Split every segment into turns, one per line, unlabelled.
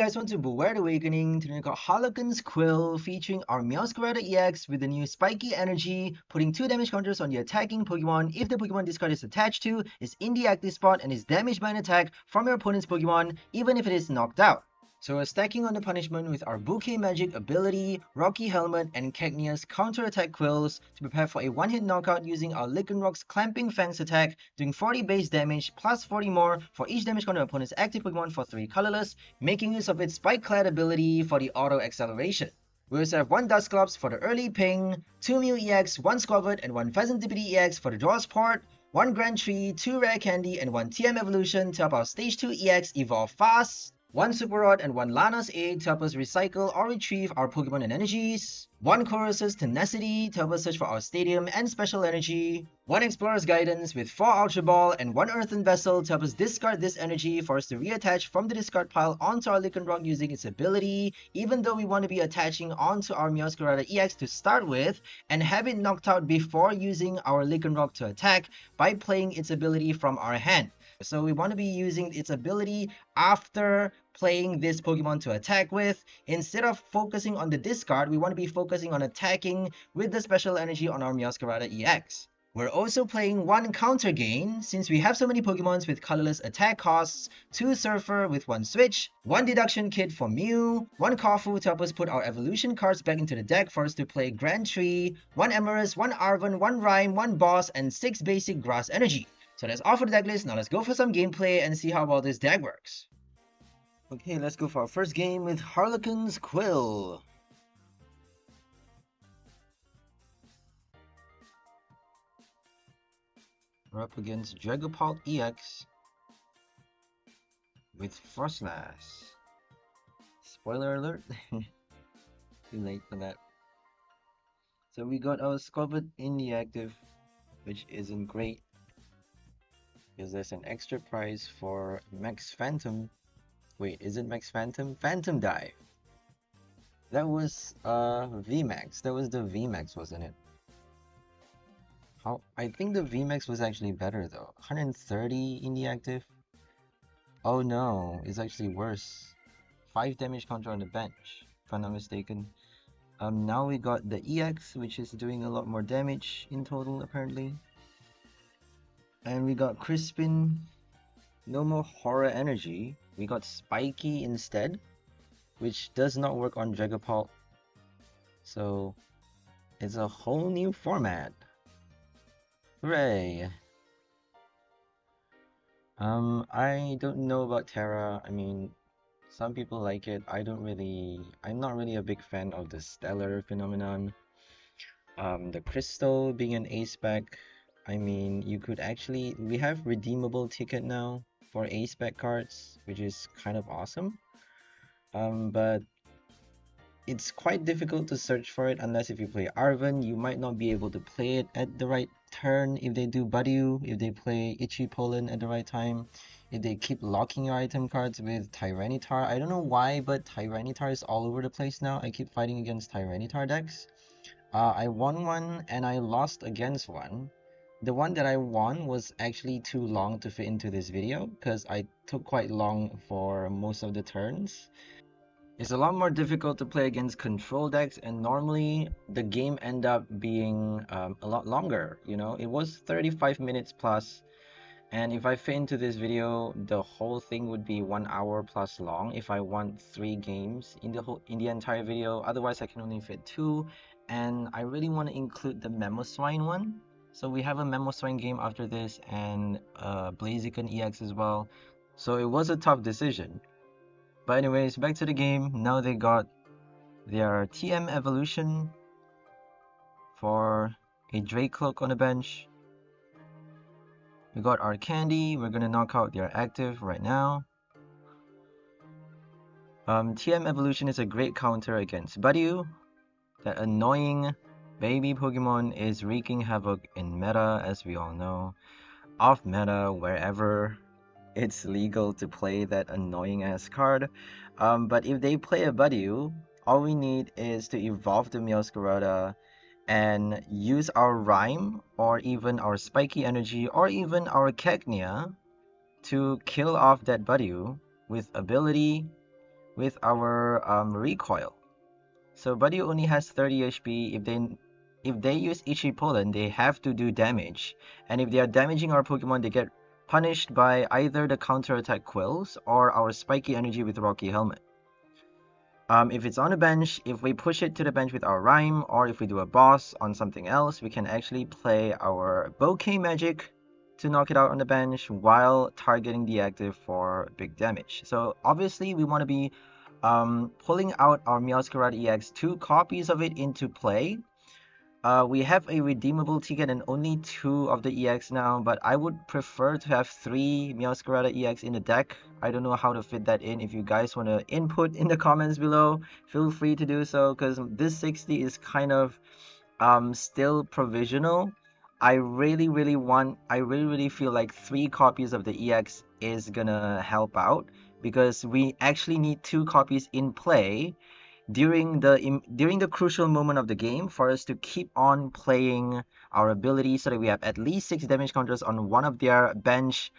guys, welcome to 𝙃𝒧𝒐𝒧𝒐𝒧🐬 Today we got Harlequin's Quill featuring our Meowscarada EX with the new Spiky energy, putting 2 damage counters on the attacking Pokemon if the Pokemon this card is attached to is in the active spot and is damaged by an attack from your opponent's Pokemon, even if it is knocked out. So we're stacking on the punishment with our Bouquet Magic ability, Rocky Helmet, and Cacnea's counter attack quills to prepare for a one-hit knockout using our Lycanroc's Clamping Fangs attack, doing 40 base damage plus 40 more for each damage counter opponent's active Pokemon for 3 colorless, making use of its Spike Clad ability for the auto acceleration. We also have 1 Dusclops for the early ping, 2 Mew EX, 1 Skwovet, and 1 𝑽𝒊𝒐𝒍𝒆𝒕 EX for the draw support, 1 Grand Tree, 2 Rare Candy, and 1 TM Evolution to help our Stage 2 EX evolve fast, 1 Super Rod and 1 Lana's Egg to help us recycle or retrieve our Pokemon and energies, 1 Chorus's Tenacity to help us search for our Stadium and Special Energy, 1 Explorer's Guidance with 4 Ultra Ball and 1 Earthen Vessel to help us discard this energy for us to reattach from the discard pile onto our Lycanroc using its ability, even though we want to be attaching onto our Meowscarada EX to start with and have it knocked out before using our Lycanroc to attack by playing its ability from our hand. So we want to be using its ability after playing this Pokemon to attack with. Instead of focusing on the discard, we want to be focusing on attacking with the special energy on our Meowscarada EX. We're also playing 1 Counter Gain since we have so many Pokemons with colorless attack costs, 2 Surfer with 1 Switch, 1 Deduction Kit for Mew, 1 Kofu to help us put our evolution cards back into the deck for us to play Grand Tree, 1 Amarys, 1 Arven, 1 Rhyme, 1 Boss, and 6 basic Grass Energy. So that's all for the deck list. Now let's go for some gameplay and see how well this deck works. Okay, let's go for our first game with Harlequin's Quill. We're up against Dragapult EX with Frostlass. Spoiler alert, too late for that. So we got our Skwovet in the active, which isn't great, because there's an extra prize for Max Phantom. Wait, is it Max Phantom? Phantom Dive! That was VMAX. That was the VMAX, wasn't it? I think the VMAX was actually better though. 130 in the active? Oh no, it's actually worse. 5 damage counter on the bench, if I'm not mistaken. Now we got the EX, which is doing a lot more damage in total apparently. And we got Crispin, no more Horror Energy. We got Spiky instead, which does not work on Dragapult. So it's a whole new format. Hooray! I don't know about Terra. I mean, some people like it. I'm not really a big fan of the Stellar phenomenon. The Crystal being an ace spec. I mean, we have redeemable ticket now for ace spec cards, which is kind of awesome. But it's quite difficult to search for it unless if you play Arven. You might not be able to play it at the right turn if they do Budew, if they play Itchy Pollen at the right time, if they keep locking your item cards with Tyranitar. I don't know why, but Tyranitar is all over the place now. I keep fighting against Tyranitar decks. I won one and I lost against one. The one that I won was actually too long to fit into this video because I took quite long for most of the turns. It's a lot more difficult to play against control decks, and normally the game end up being a lot longer. You know, it was 35 minutes plus, and if I fit into this video, the whole thing would be 1 hour plus long if I want 3 games in the entire video. Otherwise, I can only fit 2, and I really want to include the Meowscarada one. So we have a Meowscarada game after this, and Blaziken EX as well. So it was a tough decision. But anyways, back to the game. Now they got their TM Evolution for a Dracloak on the bench. We got our Candy. We're gonna knock out their active right now. TM Evolution is a great counter against Budew. That annoying baby Pokemon is wreaking havoc in meta, as we all know. Off meta, wherever it's legal to play that annoying ass card. But if they play a Budew, all we need is to evolve the Meowscarada and use our Rhyme or even our Spiky energy or even our Cacnea to kill off that Budew with ability, with our recoil. So Buddy only has 30 HP. If they use Ichi Pollen, they have to do damage. And if they are damaging our Pokemon, they get punished by either the counter attack Quills or our Spiky Energy with Rocky Helmet. If it's on the bench, if we push it to the bench with our Rhyme, or if we do a boss on something else, we can actually play our Bouquet Magic to knock it out on the bench while targeting the active for big damage. So obviously we want to be pulling out our Meowscarada EX, 2 copies of it into play. We have a redeemable ticket and only 2 of the EX now, but I would prefer to have 3 Meowscarada EX in the deck. I don't know how to fit that in. If you guys want to input in the comments below, feel free to do so, because this 60 is kind of still provisional. I really feel like 3 copies of the EX is gonna help out, because we actually need 2 copies in play during the crucial moment of the game for us to keep on playing our ability, so that we have at least 6 damage counters on one of their bench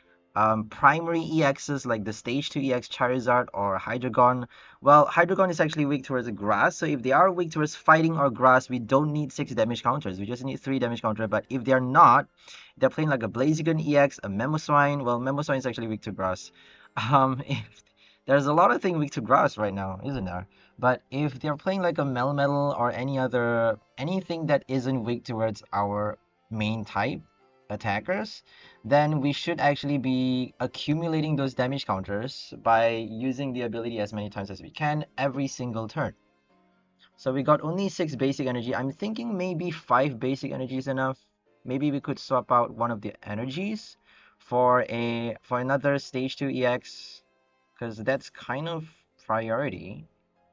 primary EXs, like the stage 2 EX Charizard or Hydreigon. Well, Hydreigon is actually weak towards the grass, so if they are weak towards fighting or grass, we don't need 6 damage counters, we just need 3 damage counter. But if they're not, they're playing like a Blaziken EX, a Mamoswine. Well, Mamoswine is actually weak to grass. If there's a lot of things weak to grass right now, isn't there? But if they're playing like a Melmetal or anything that isn't weak towards our main type attackers, then we should actually be accumulating those damage counters by using the ability as many times as we can every single turn. So we got only 6 basic energy. I'm thinking maybe 5 basic energy is enough. Maybe we could swap out one of the energies for another stage 2 EX, because that's kind of priority.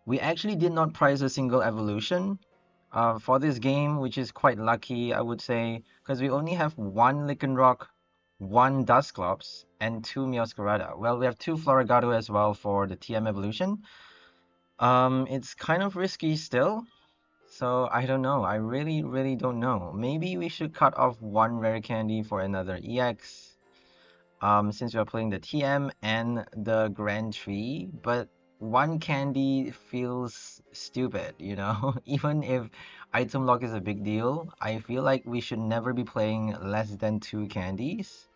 We actually did not prize a single evolution for this game, which is quite lucky, I would say, because we only have 1 Lycanroc, 1 Dusclops, and 2 Meowscarada. Well, we have 2 Floragato as well for the TM evolution. It's kind of risky still, so I don't know. I really don't know. Maybe we should cut off 1 Rare Candy for another EX, since we are playing the TM and the Grand Tree, but 1 candy feels stupid, you know? Even if item lock is a big deal, I feel like we should never be playing less than 2 candies.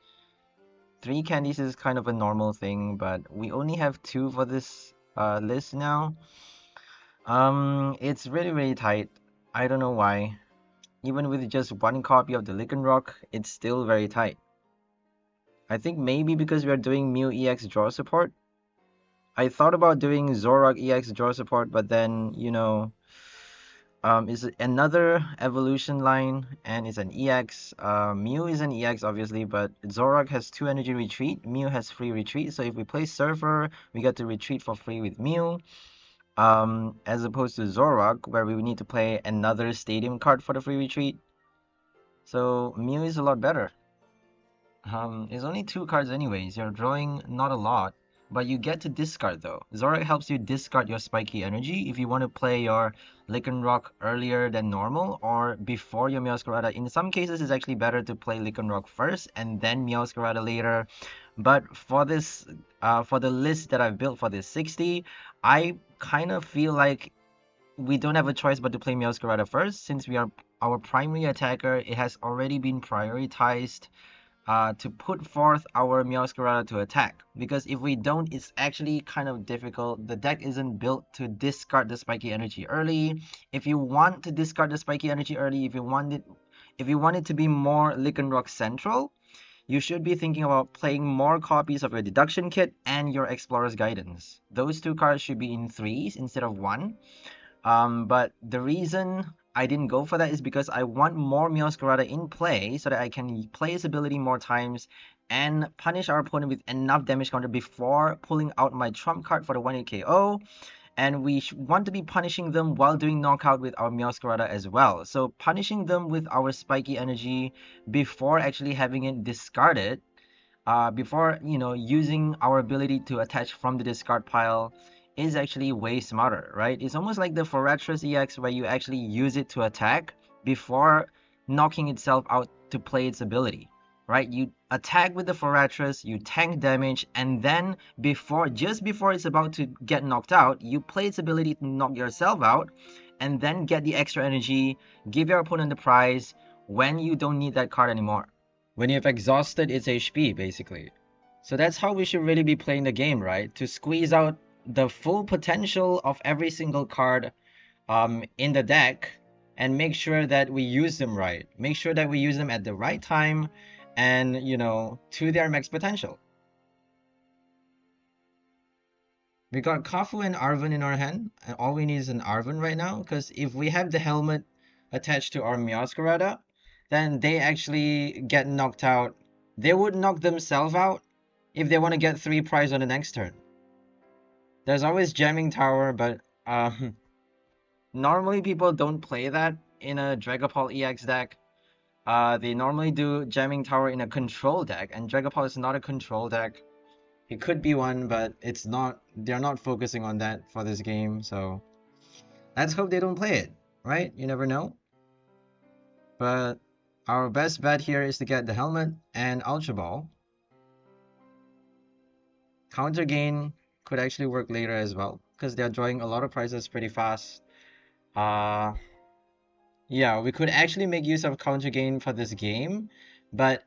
3 candies is kind of a normal thing, but we only have 2 for this list now. It's really tight. I don't know why. Even with just 1 copy of the Lycanroc, it's still very tight. I think maybe because we are doing Mew EX draw support. I thought about doing Zoroark EX draw support, but then, you know, it's another evolution line and it's an EX. Mew is an EX obviously, but Zoroark has 2 energy retreat. Mew has free retreat, so if we play Surfer, we get to retreat for free with Mew. As opposed to Zoroark, where we need to play another stadium card for the free retreat. So Mew is a lot better. It's only 2 cards anyways. You're drawing not a lot, but you get to discard though. Zoroark helps you discard your Spiky energy if you want to play your Lycanroc earlier than normal or before your Meowscarada. In some cases, it's actually better to play Lycanroc first and then Meowscarada later. But for this, for the list that I've built for this 60, I kind of feel like we don't have a choice but to play Meowscarada first, since we are our primary attacker. It has already been prioritized to put forth our Meowscarada to attack, because if we don't, it's actually kind of difficult. The deck isn't built to discard the Spiky energy early. If you want to discard the Spiky energy early, if you want it to be more Lycanroc central, you should be thinking about playing more copies of your Deduction Kit and your Explorer's Guidance. Those 2 cards should be in 3s instead of 1. But the reason I didn't go for that is because I want more Meowscarada in play so that I can play his ability more times and punish our opponent with enough damage counter before pulling out my trump card for the 1-hit KO. And we want to be punishing them while doing knockout with our Meowscarada as well. So punishing them with our Spiky energy before actually having it discarded, before, you know, using our ability to attach from the discard pile, is actually way smarter, right? It's almost like the Forretress EX, where you actually use it to attack before knocking itself out to play its ability, right? You attack with the Fortress, you tank damage, and then just before it's about to get knocked out, you play its ability to knock yourself out, and then get the extra energy, give your opponent the prize when you don't need that card anymore. When you've exhausted its HP, basically. So that's how we should really be playing the game, right? To squeeze out the full potential of every single card in the deck, and make sure that we use them right. Make sure that we use them at the right time and, you know, to their max potential. We got Kafu and Arven in our hand, and all we need is an Arven right now, because if we have the helmet attached to our Meowscarada, then they actually get knocked out. They would knock themselves out if they want to get 3 prize on the next turn. There's always Jamming Tower, but normally people don't play that in a Dragapult EX deck. They normally do Jamming Tower in a control deck, and Dragapult is not a control deck. It could be one, but it's not. They're not focusing on that for this game, so let's hope they don't play it, right? You never know. But our best bet here is to get the helmet and Ultra Ball. Counter Gain could actually work later as well, because they're drawing a lot of prizes pretty fast. Yeah, we could actually make use of Counter Gain for this game, but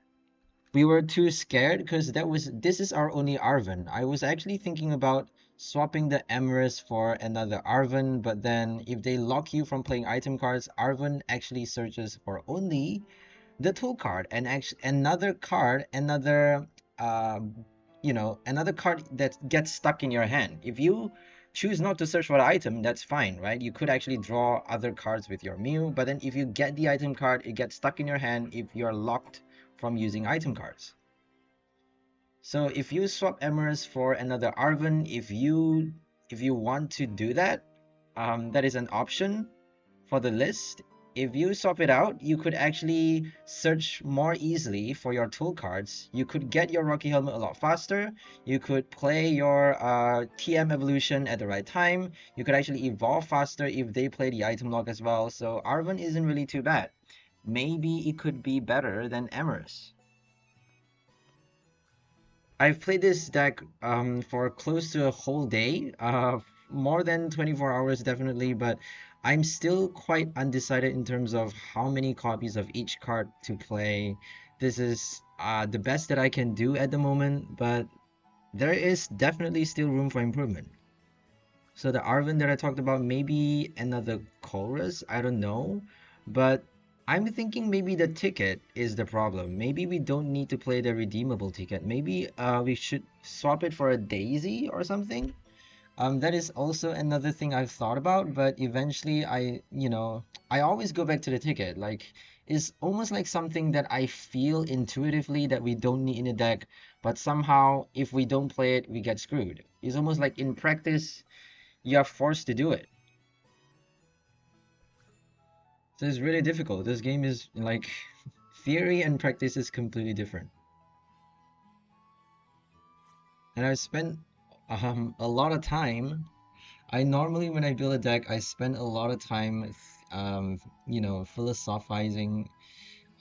we were too scared because this is our only Arven. I was actually thinking about swapping the Amarys for another Arven, but then if they lock you from playing item cards, Arven actually searches for only the tool card, and actually another card that gets stuck in your hand. If you choose not to search for the item, that's fine, right? You could actually draw other cards with your Mew, but then if you get the item card, it gets stuck in your hand if you're locked from using item cards. So if you swap Amarys for another Arven, if you want to do that, that is an option for the list. If you swap it out, you could actually search more easily for your tool cards. You could get your Rocky Helmet a lot faster. You could play your TM evolution at the right time. You could actually evolve faster if they play the item lock as well. So Arven isn't really too bad. Maybe it could be better than Amarys. I've played this deck for close to a whole day, more than 24 hours definitely, but I'm still quite undecided in terms of how many copies of each card to play. This is the best that I can do at the moment, but there is definitely still room for improvement. So the Arven that I talked about, maybe another Chorus, I don't know, but I'm thinking maybe the ticket is the problem. Maybe we don't need to play the redeemable ticket. Maybe we should swap it for a Daisy or something. That is also another thing I've thought about, but eventually I always go back to the ticket. Like, it's almost like something that I feel intuitively that we don't need in a deck, but somehow if we don't play it, we get screwed. It's almost like in practice, you are forced to do it. So it's really difficult. This game is like theory and practice is completely different. And I've spent a lot of time. I normally, when I build a deck, I spend a lot of time philosophizing,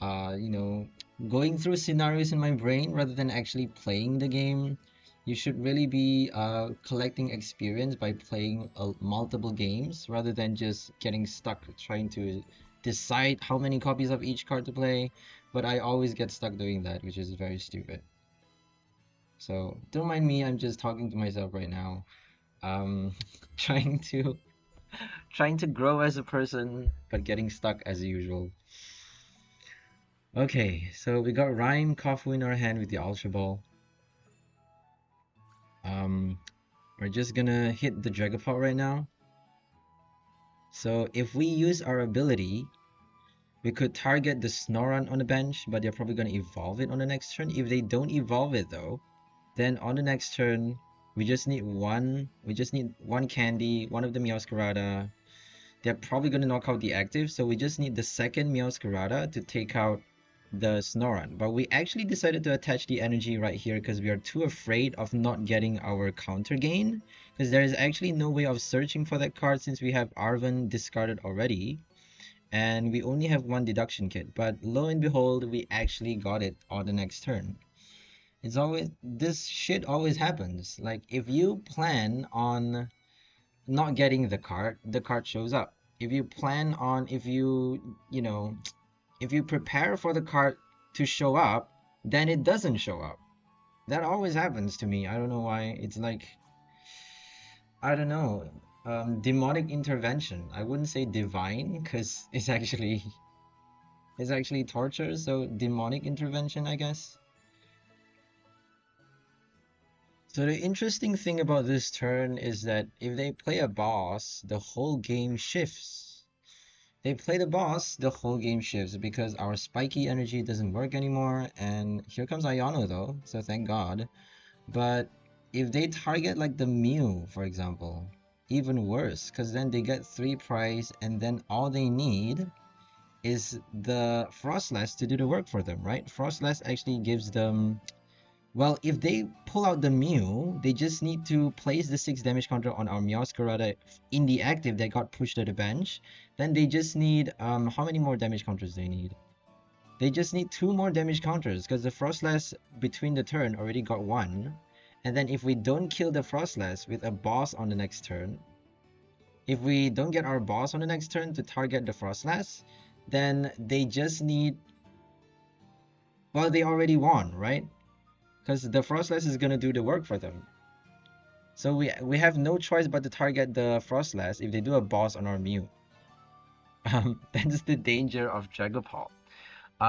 going through scenarios in my brain rather than actually playing the game. You should really be collecting experience by playing multiple games rather than just getting stuck trying to decide how many copies of each card to play. But I always get stuck doing that, which is very stupid. So don't mind me, I'm just talking to myself right now. Trying to grow as a person, but getting stuck as usual. Okay, so we got Rhyme Kafu in our hand with the Ultra Ball. We're just gonna hit the Dragapult right now. So if we use our ability, we could target the Snorunt on the bench, but they're probably gonna evolve it on the next turn. If they don't evolve it though, then on the next turn, we just need one candy, one of the Meowscarada. They're probably gonna knock out the active, so we just need the second Meowscarada to take out the Snorunt. But we actually decided to attach the energy right here because we are too afraid of not getting our Counter Gain, because there is actually no way of searching for that card since we have Arven discarded already. and we only have one deduction kit, but lo and behold, we actually got it on the next turn. It's always, this shit always happens. Like, if you plan on not getting the card shows up. If you plan on, if you know, if you prepare for the card to show up, then it doesn't show up. That always happens to me. I don't know why. It's like, I don't know, demonic intervention. I wouldn't say divine, because it's actually torture, so demonic intervention, I guess. So the interesting thing about this turn is that if they play a boss, the whole game shifts. They play the boss, the whole game shifts because our spiky energy doesn't work anymore, and here comes Iono though, so thank God. But if they target like the Mew, for example, even worse, because then they get 3 prize, and then all they need is the Frostless to do the work for them, right? Frostless actually gives them, well, if they pull out the Mew, they just need to place the 6 damage counter on our Meowscarada in the active that got pushed to the bench. Then they just need, how many more damage counters they need? They just need 2 more damage counters, because the Frostless between the turn already got 1. And then if we don't kill the Frostless with a boss on the next turn, if we don't get our boss on the next turn to target the Frostless, then they just need, well, they already won, right? Because the Frostless is gonna do the work for them. So we have no choice but to target the Frostless if they do a boss on our Mew. That's the danger of Dragapult.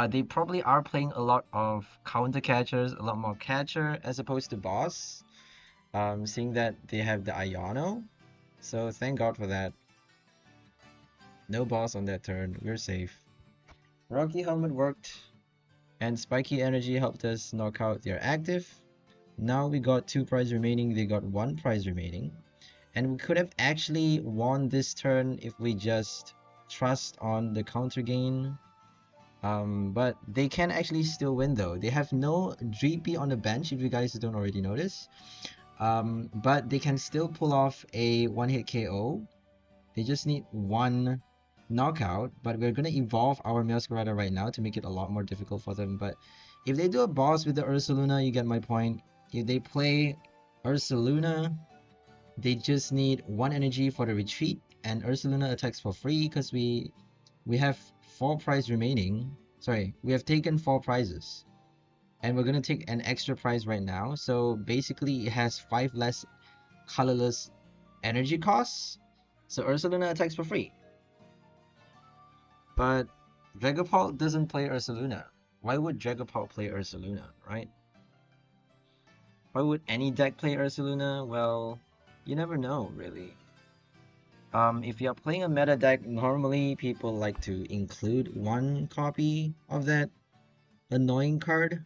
They probably are playing a lot of counter catchers, a lot more catcher as opposed to boss. Seeing that they have the Iono, so thank God for that. No boss on that turn, we're safe. Rocky Helmet worked, and Spiky Energy helped us knock out their active. Now we got 2 prize remaining, they got 1 prize remaining. And we could have actually won this turn if we just trust on the counter gain. But they can actually still win though. They have no GP on the bench, if you guys don't already notice. But they can still pull off a 1-hit KO. They just need 1 knockout, but we're gonna evolve our Meowscarada right now to make it a lot more difficult for them. But if they do a boss with the Ursaluna, you get my point. If they play Ursaluna, they just need 1 energy for the retreat, and Ursaluna attacks for free because we have 4 prize remaining. Sorry, we have taken 4 prizes, and we're gonna take an extra prize right now. So basically, it has 5 less colorless energy costs. So Ursaluna attacks for free. But Dragapult doesn't play Ursaluna. Why would Dragapult play Ursaluna, right? Why would any deck play Ursaluna? Well, you never know, really. If you're playing a meta deck, normally people like to include 1 copy of that annoying card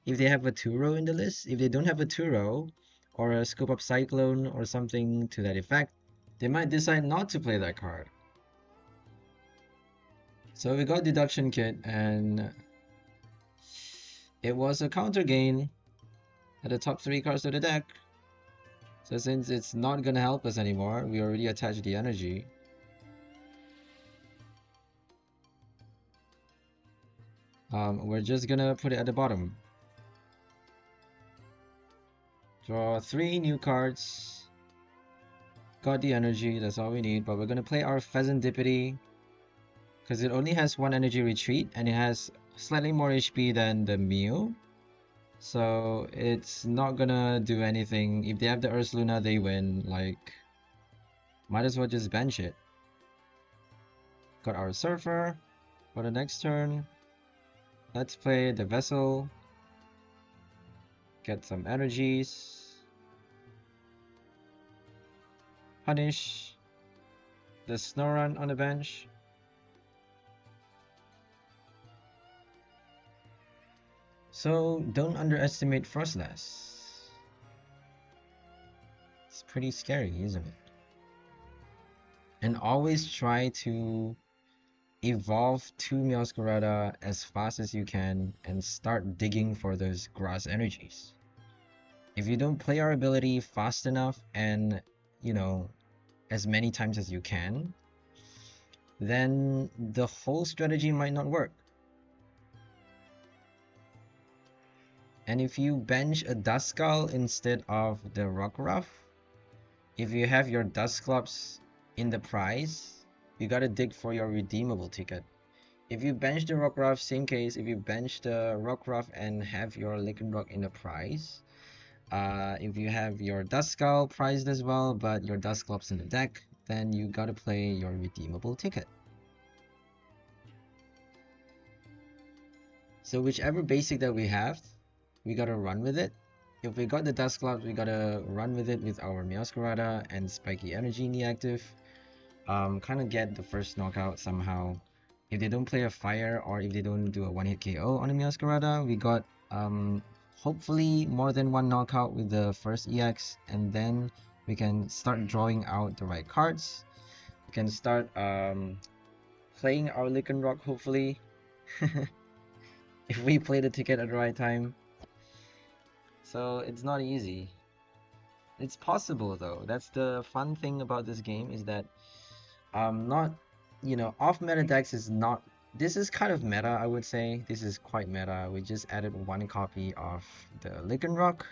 if they have a Turo in the list. If they don't have a Turo or a Scope Up Cyclone or something to that effect, they might decide not to play that card. So we got Deduction Kit, and it was a counter gain at the top 3 cards of the deck. So since it's not gonna help us anymore, we already attached the energy. We're just gonna put it at the bottom. Draw 3 new cards. Got the energy, that's all we need. But we're gonna play our 𝑑𝑚𝑪𝑮𝑳 because it only has 1 energy retreat, and it has slightly more HP than the Mew. So it's not gonna do anything. If they have the Ursaluna, they win. Like, might as well just bench it. Got our Surfer for the next turn. Let's play the Vessel. Get some energies. Punish the Snorunt on the bench. So don't underestimate Frostless. It's pretty scary, isn't it? And always try to evolve to Meowscarada as fast as you can and start digging for those grass energies. If you don't play our ability fast enough and, you know, as many times as you can, then the whole strategy might not work. And if you bench a Duskull instead of the Rockruff, if you have your Dusclops in the prize, you gotta dig for your redeemable ticket. If you bench the Rockruff, same case, if you bench the Rockruff and have your Lycanroc in the prize, if you have your Duskull prized as well, but your Dusclops in the deck, then you gotta play your redeemable ticket. So whichever basic that we have, we gotta run with it. If we got the Dusclops, we gotta run with it with our Meowscarada and Spiky Energy in the active. Kind of get the first knockout somehow. If they don't play a fire or if they don't do a one-hit KO on the Meowscarada, we got hopefully more than one knockout with the first EX, and then we can start drawing out the right cards. We can start playing our Lycanroc hopefully. If we play the ticket at the right time. So it's not easy. It's possible though. That's the fun thing about this game, is that not, you know, off meta decks is not, this is kind of meta, I would say. This is quite meta. We just added one copy of the Lycanroc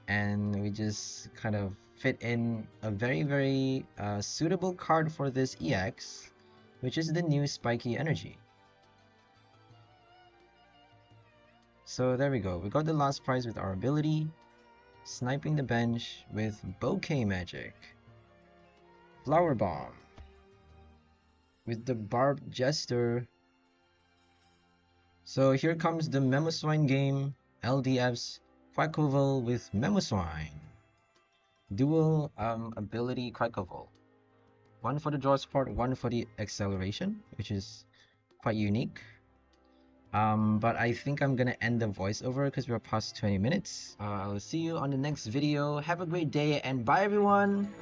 and we just kind of fit in a very suitable card for this EX, which is the new Spiky Energy. So there we go, we got the last prize with our ability, sniping the bench with Bouquet Magic, Flower Bomb, with the Barbed Jester. So here comes the Memoswine game, 𝑙𝑑𝑚𝑪𝑮𝑳 with Memoswine. Dual ability Quacklevolt. One for the draw support, one for the acceleration, which is quite unique. But I think I'm gonna end the voiceover because we're past 20 minutes. I'll see you on the next video. Have a great day and bye everyone!